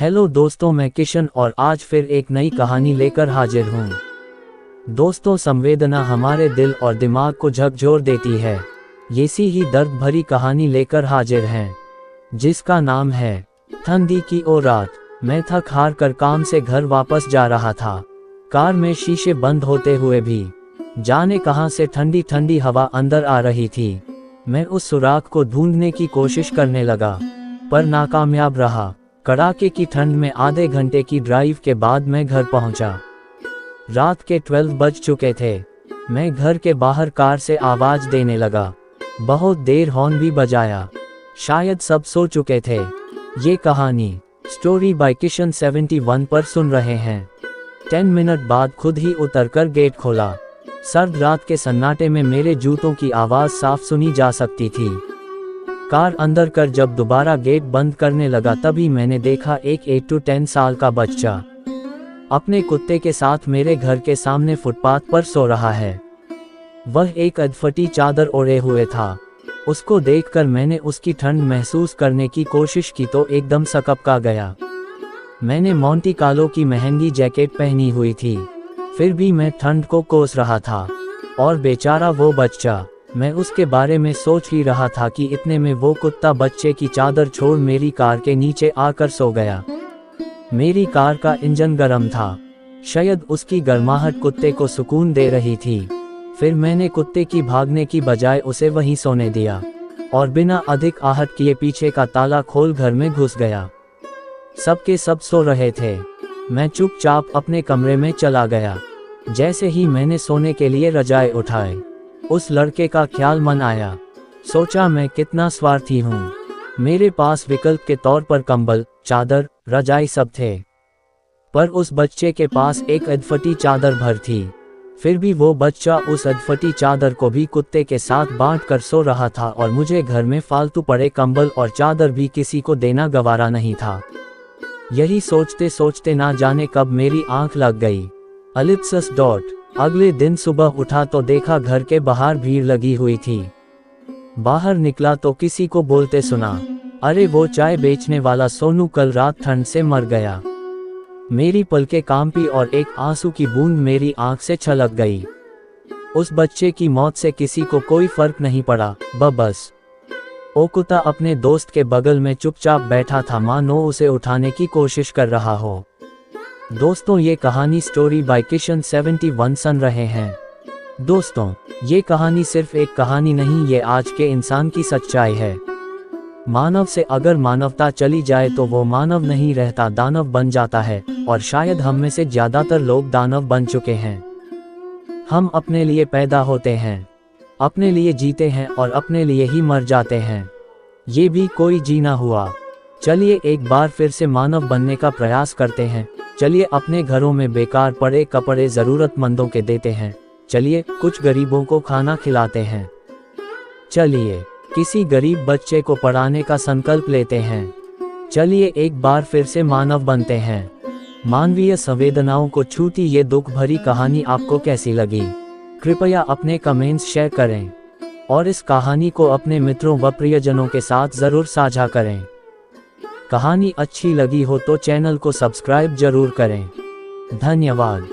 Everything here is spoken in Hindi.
हेलो दोस्तों, मैं किशन और आज फिर एक नई कहानी लेकर हाजिर हूँ। दोस्तों, संवेदना हमारे दिल और दिमाग को झकझोर देती है। ऐसी ही दर्द भरी कहानी लेकर हाजिर हैं, जिसका नाम है ठंडी की ओ रात। मैं थक हार कर काम से घर वापस जा रहा था। कार में शीशे बंद होते हुए भी जाने कहां से ठंडी ठंडी हवा अंदर आ रही थी। मैं उस सुराख को ढूंढने की कोशिश करने लगा, पर नाकामयाब रहा। कड़ाके की ठंड में आधे घंटे की ड्राइव के बाद मैं घर पहुंचा। रात के 12 बज चुके थे। मैं घर के बाहर कार से आवाज देने लगा। बहुत देर हॉर्न भी बजाया। शायद सब सो चुके थे। ये कहानी स्टोरी बाय किशन 71 पर सुन रहे हैं। 10 मिनट बाद खुद ही उतरकर गेट खोला। सर्द रात के सन्नाटे में मेरे जूतों की आवाज साफ सुनी जा सकती थी। कार अंदर कर जब दोबारा गेट बंद करने लगा, तभी मैंने देखा एक 8 to 10 साल का बच्चा अपने कुत्ते के साथ मेरे घर के सामने फुटपाथ पर सो रहा है। वह एक अधफटी चादर ओढ़े हुए था। उसको देखकर मैंने उसकी ठंड महसूस करने की कोशिश की तो एकदम सकपका गया। मैंने मोंटी कार्लो की महंगी जैकेट पहनी हुई थी, फिर भी मैं ठंड को कोस रहा था। और बेचारा वो बच्चा, मैं उसके बारे में सोच ही रहा था कि इतने में वो कुत्ता बच्चे की चादर छोड़ मेरी कार के नीचे आकर सो गया। मेरी कार का इंजन गर्म था। शायद उसकी गर्माहट कुत्ते को सुकून दे रही थी। फिर मैंने कुत्ते की भागने की बजाय उसे वहीं सोने दिया और बिना अधिक आहट किए पीछे का ताला खोल घर में घुस गया। सबके सब सो रहे थे। मैं चुपचाप अपने कमरे में चला गया। जैसे ही मैंने सोने के लिए रजाई उठाए, उस लड़के का ख्याल मन आया। सोचा, मैं कितना स्वार्थी हूँ। मेरे पास विकल्प के तौर पर कंबल, चादर, रजाई सब थे, पर उस बच्चे के पास एक अधफटी चादर भर थी। फिर भी वो बच्चा उस अधफटी चादर को भी कुत्ते के साथ बांट कर सो रहा था और मुझे घर में फालतू पड़े कंबल और चादर भी किसी को देना गवारा नहीं था। यही सोचते सोचते ना जाने कब मेरी आंख लग गई। अलिप्सस डॉट। अगले दिन सुबह उठा तो देखा घर के बाहर भीड़ लगी हुई थी। बाहर निकला तो किसी को बोलते सुना, अरे वो चाय बेचने वाला सोनू कल रात ठंड से मर गया। मेरी पलकें कांपी और एक आंसू की बूंद मेरी आंख से छलक गई। उस बच्चे की मौत से किसी को कोई फर्क नहीं पड़ा। बस ओ कुत्ता अपने दोस्त के बगल में चुपचाप बैठा था, मानो उसे उठाने की कोशिश कर रहा हो। दोस्तों, ये कहानी स्टोरी बाय किशन 71 सुन रहे हैं। दोस्तों, ये कहानी सिर्फ एक कहानी नहीं, ये आज के इंसान की सच्चाई है। मानव से अगर मानवता चली जाए तो वो मानव नहीं रहता, दानव बन जाता है। और शायद हम में से ज्यादातर लोग दानव बन चुके हैं। हम अपने लिए पैदा होते हैं, अपने लिए जीते हैं और अपने लिए ही मर जाते हैं। ये भी कोई जीना हुआ। चलिए एक बार फिर से मानव बनने का प्रयास करते हैं। चलिए अपने घरों में बेकार पड़े कपड़े जरूरतमंदों के देते हैं। चलिए कुछ गरीबों को खाना खिलाते हैं। चलिए किसी गरीब बच्चे को पढ़ाने का संकल्प लेते हैं। चलिए एक बार फिर से मानव बनते हैं। मानवीय संवेदनाओं को छूती ये दुख भरी कहानी आपको कैसी लगी? कृपया अपने कमेंट्स शेयर करें और इस कहानी को अपने मित्रों व प्रियजनों के साथ जरूर साझा करें। कहानी अच्छी लगी हो तो चैनल को सब्सक्राइब जरूर करें। धन्यवाद।